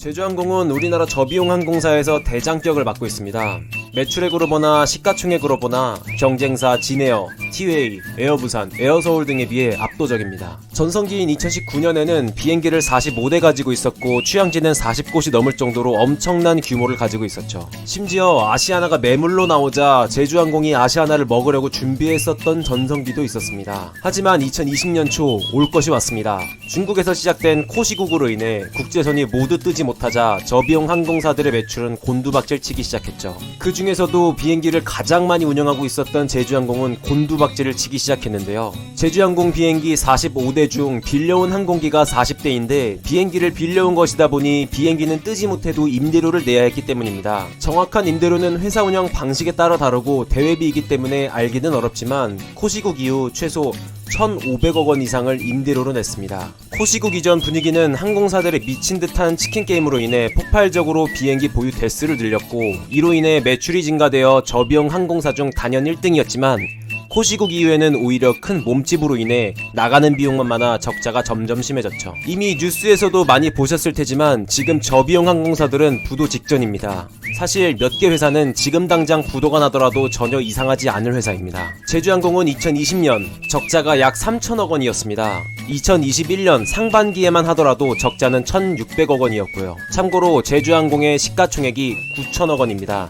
제주항공은 우리나라 저비용 항공사에서 대장격을 맡고 있습니다. 매출액으로 보나 시가총액으로 보나 경쟁사 진에어, 티웨이, 에어부산, 에어서울 등에 비해 압도적입니다. 전성기인 2019년에는 비행기를 45대 가지고 있었고 취향지는 40곳이 넘을 정도로 엄청난 규모를 가지고 있었죠. 심지어 아시아나가 매물로 나오자 제주항공이 아시아나를 먹으려고 준비했었던 전성기도 있었습니다. 하지만 2020년 초 올 것이 왔습니다. 중국에서 시작된 코시국으로 인해 국제선이 모두 뜨지 못하자 저비용 항공사들의 매출은 곤두박질 치기 시작했죠. 그 중에서도 비행기를 가장 많이 운영하고 있었던 제주항공은 곤두박질을 치기 시작했는데요. 제주항공 비행기 45대 중 빌려온 항공기가 40대인데 비행기를 빌려온 것이다 보니 비행기는 뜨지 못해도 임대료를 내야 했기 때문입니다. 정확한 임대료는 회사 운영 방식에 따라 다르고 대회비이기 때문에 알기는 어렵지만 코시국 이후 최소 1,500억 원 이상을 임대료로 냈습니다. 코시국 이전 분위기는 항공사들의 미친 듯한 치킨 게임으로 인해 폭발적으로 비행기 보유 대수를 늘렸고 이로 인해 매출이 증가되어 저비용 항공사 중 단연 1등이었지만 코시국 이후에는 오히려 큰 몸집으로 인해 나가는 비용만 많아 적자가 점점 심해졌죠. 이미 뉴스에서도 많이 보셨을 테지만 지금 저비용 항공사들은 부도 직전입니다. 사실 몇 개 회사는 지금 당장 부도가 나더라도 전혀 이상하지 않을 회사입니다. 제주항공은 2020년 적자가 약 3천억 원이었습니다. 2021년 상반기에만 하더라도 적자는 1,600억 원이었고요. 참고로 제주항공의 시가총액이 9천억 원입니다.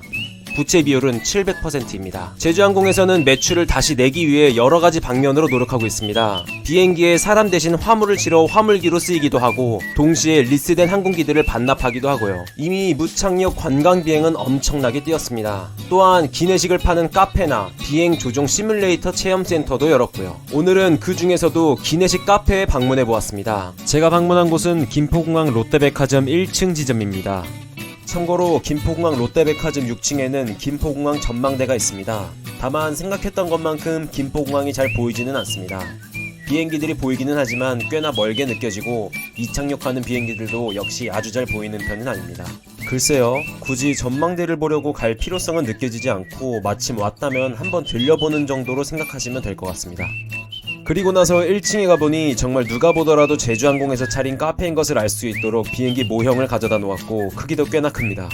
부채 비율은 700%입니다. 제주항공에서는 매출을 다시 내기 위해 여러가지 방면으로 노력하고 있습니다. 비행기에 사람 대신 화물을 실어 화물기로 쓰이기도 하고 동시에 리스된 항공기들을 반납하기도 하고요. 이미 무착륙 관광비행은 엄청나게 뛰었습니다. 또한 기내식을 파는 카페나 비행 조종 시뮬레이터 체험센터도 열었고요. 오늘은 그 중에서도 기내식 카페에 방문해보았습니다. 제가 방문한 곳은 김포공항 롯데백화점 1층 지점입니다. 참고로 김포공항 롯데백화점 6층에는 김포공항 전망대가 있습니다. 다만 생각했던 것만큼 김포공항이 잘 보이지는 않습니다. 비행기들이 보이기는 하지만 꽤나 멀게 느껴지고 이착륙하는 비행기들도 역시 아주 잘 보이는 편은 아닙니다. 글쎄요, 굳이 전망대를 보려고 갈 필요성은 느껴지지 않고 마침 왔다면 한번 들려보는 정도로 생각하시면 될 것 같습니다. 그리고 나서 1층에 가보니 정말 누가 보더라도 제주항공에서 차린 카페인 것을 알 수 있도록 비행기 모형을 가져다 놓았고 크기도 꽤나 큽니다.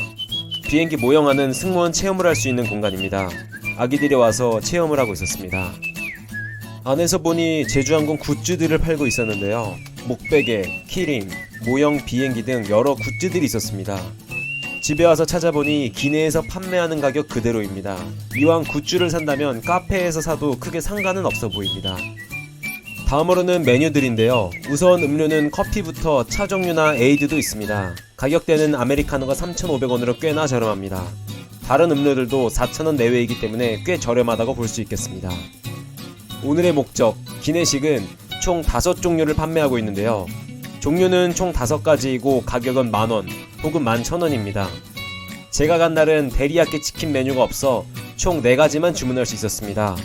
비행기 모형 안은 승무원 체험을 할 수 있는 공간입니다. 아기들이 와서 체험을 하고 있었습니다. 안에서 보니 제주항공 굿즈들을 팔고 있었는데요. 목베개, 키링, 모형 비행기 등 여러 굿즈들이 있었습니다. 집에 와서 찾아보니 기내에서 판매하는 가격 그대로입니다. 이왕 굿즈를 산다면 카페에서 사도 크게 상관은 없어 보입니다. 다음으로는 메뉴들인데요. 우선 음료는 커피부터 차 종류나 에이드도 있습니다. 가격대는 아메리카노가 3,500원으로 꽤나 저렴합니다. 다른 음료들도 4,000원 내외이기 때문에 꽤 저렴하다고 볼 수 있겠습니다. 오늘의 목적, 기내식은 총 5종류를 판매하고 있는데요. 종류는 총 5가지이고 가격은 만원 혹은 11,000원입니다. 제가 간 날은 데리야끼 치킨 메뉴가 없어 총 4가지만 주문할 수 있었습니다.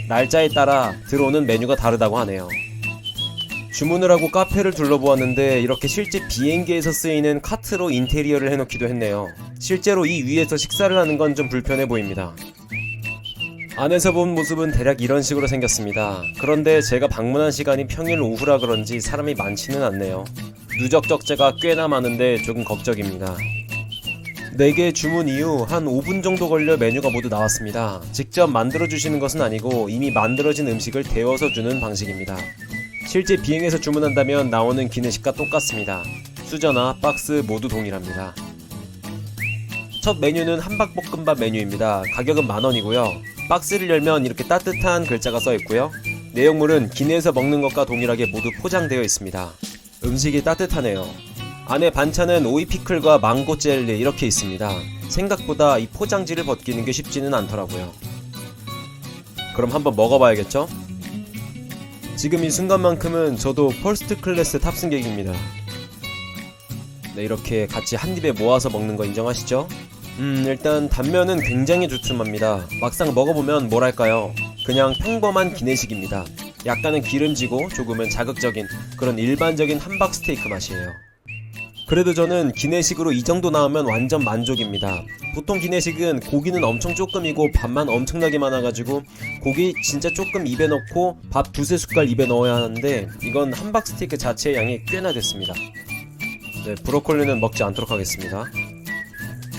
날짜에 따라 들어오는 메뉴가 다르다고 하네요. 주문을 하고 카페를 둘러보았는데 이렇게 실제 비행기에서 쓰이는 카트로 인테리어를 해놓기도 했네요. 실제로 이 위에서 식사를 하는 건 좀 불편해 보입니다. 안에서 본 모습은 대략 이런 식으로 생겼습니다. 그런데 제가 방문한 시간이 평일 오후라 그런지 사람이 많지는 않네요. 누적 적자가 꽤나 많은데 조금 걱정입니다. 4개 주문 이후 한 5분 정도 걸려 메뉴가 모두 나왔습니다. 직접 만들어주시는 것은 아니고 이미 만들어진 음식을 데워서 주는 방식입니다. 실제 비행에서 주문한다면 나오는 기내식과 똑같습니다. 수저나 박스 모두 동일합니다. 첫 메뉴는 함박볶음밥 메뉴입니다. 가격은 만원이고요. 박스를 열면 이렇게 따뜻한 글자가 써있고요. 내용물은 기내에서 먹는 것과 동일하게 모두 포장되어 있습니다. 음식이 따뜻하네요. 안에 반찬은 오이 피클과 망고 젤리 이렇게 있습니다. 생각보다 이 포장지를 벗기는 게 쉽지는 않더라고요. 그럼 한번 먹어봐야겠죠? 지금 이 순간만큼은 저도 퍼스트 클래스 탑승객입니다. 네, 이렇게 같이 한 입에 모아서 먹는 거 인정하시죠? 일단 단면은 굉장히 두툼합니다. 막상 먹어보면 뭐랄까요, 그냥 평범한 기내식입니다. 약간은 기름지고 조금은 자극적인 그런 일반적인 함박 스테이크 맛이에요. 그래도 저는 기내식으로 이 정도 나오면 완전 만족입니다. 보통 기내식은 고기는 엄청 조금이고 밥만 엄청나게 많아가지고 고기 진짜 조금 입에 넣고 밥 두세 숟갈 입에 넣어야 하는데 이건 함박 스테이크 자체의 양이 꽤나 됐습니다. 네, 브로콜리는 먹지 않도록 하겠습니다.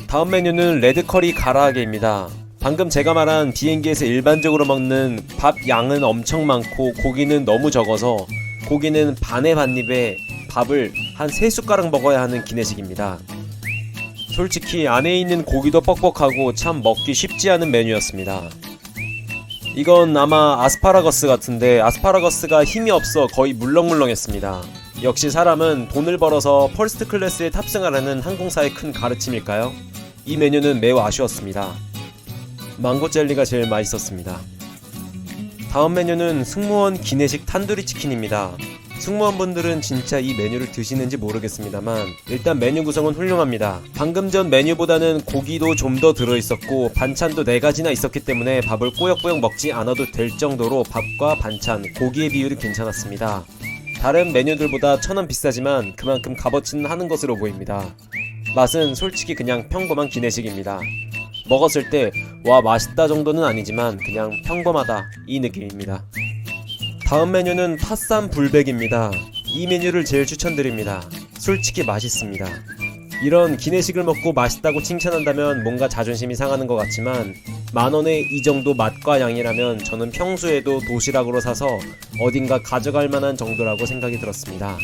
다음 메뉴는 레드커리 가라아게입니다. 방금 제가 말한 비행기에서 일반적으로 먹는 밥 양은 엄청 많고 고기는 너무 적어서 고기는 반의 반입에 밥을 한 3숟가락 먹어야 하는 기내식입니다. 솔직히 안에 있는 고기도 뻑뻑하고 참 먹기 쉽지 않은 메뉴였습니다. 이건 아마 아스파라거스 같은데 아스파라거스가 힘이 없어 거의 물렁물렁했습니다. 역시 사람은 돈을 벌어서 퍼스트 클래스에 탑승하라는 항공사의 큰 가르침일까요? 이 메뉴는 매우 아쉬웠습니다. 망고 젤리가 제일 맛있었습니다. 다음 메뉴는 승무원 기내식 탄두리 치킨입니다. 승무원분들은 진짜 이 메뉴를 드시는지 모르겠습니다만 일단 메뉴 구성은 훌륭합니다. 방금 전 메뉴보다는 고기도 좀 더 들어있었고 반찬도 4가지나 있었기 때문에 밥을 꾸역꾸역 먹지 않아도 될 정도로 밥과 반찬, 고기의 비율이 괜찮았습니다. 다른 메뉴들보다 1,000원 비싸지만 그만큼 값어치는 하는 것으로 보입니다. 맛은 솔직히 그냥 평범한 기내식입니다. 먹었을 때 와 맛있다 정도는 아니지만 그냥 평범하다 이 느낌입니다. 다음 메뉴는 팥쌈 불백입니다. 이 메뉴를 제일 추천드립니다. 솔직히 맛있습니다. 이런 기내식을 먹고 맛있다고 칭찬한다면 뭔가 자존심이 상하는 것 같지만 만원에 이 정도 맛과 양이라면 저는 평소에도 도시락으로 사서 어딘가 가져갈 만한 정도라고 생각이 들었습니다.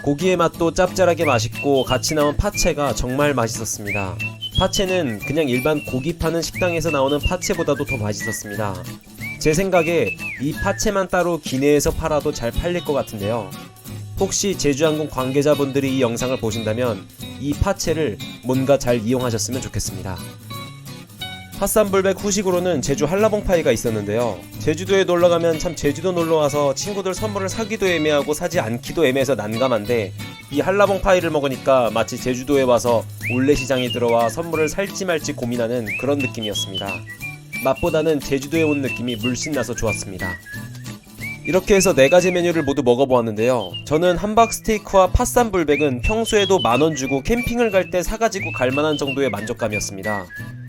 고기의 맛도 짭짤하게 맛있고 같이 나온 파채가 정말 맛있었습니다. 파채는 그냥 일반 고기 파는 식당에서 나오는 파채보다도 더 맛있었습니다. 제 생각에 이 파채만 따로 기내에서 팔아도 잘 팔릴 것 같은데요. 혹시 제주항공 관계자분들이 이 영상을 보신다면 이 파채를 뭔가 잘 이용하셨으면 좋겠습니다. 팥쌈불백 후식으로는 제주 한라봉파이가 있었는데요. 제주도에 놀러가면 참 제주도 놀러와서 친구들 선물을 사기도 애매하고 사지 않기도 애매해서 난감한데 이 한라봉파이를 먹으니까 마치 제주도에 와서 올레시장에 들어와 선물을 살지 말지 고민하는 그런 느낌이었습니다. 맛보다는 제주도에 온 느낌이 물씬 나서 좋았습니다. 이렇게 해서 4가지 메뉴를 모두 먹어보았는데요. 저는 함박스테이크와 팥쌈불백은 평소에도 만원 주고 캠핑을 갈 때 사가지고 갈만한 정도의 만족감이었습니다.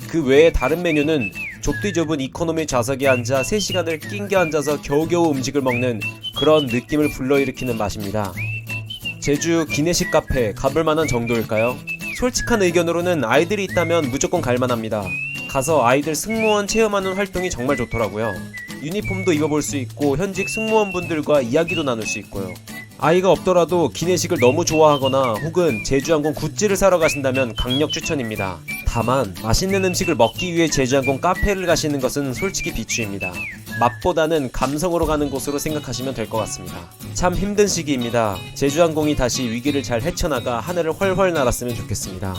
그 외에 다른 메뉴는 좁디 좁은 이코노미 좌석에 앉아 3시간을 낑겨 앉아서 겨우겨우 음식을 먹는 그런 느낌을 불러일으키는 맛입니다. 제주 기내식 카페 가볼만한 정도일까요? 솔직한 의견으로는 아이들이 있다면 무조건 갈만합니다. 가서 아이들 승무원 체험하는 활동이 정말 좋더라고요. 유니폼도 입어볼 수 있고 현직 승무원분들과 이야기도 나눌 수 있고요. 아이가 없더라도 기내식을 너무 좋아하거나 혹은 제주항공 굿즈를 사러 가신다면 강력 추천입니다. 다만 맛있는 음식을 먹기 위해 제주항공 카페를 가시는 것은 솔직히 비추입니다. 맛보다는 감성으로 가는 곳으로 생각하시면 될 것 같습니다. 참 힘든 시기입니다. 제주항공이 다시 위기를 잘 헤쳐나가 하늘을 훨훨 날았으면 좋겠습니다.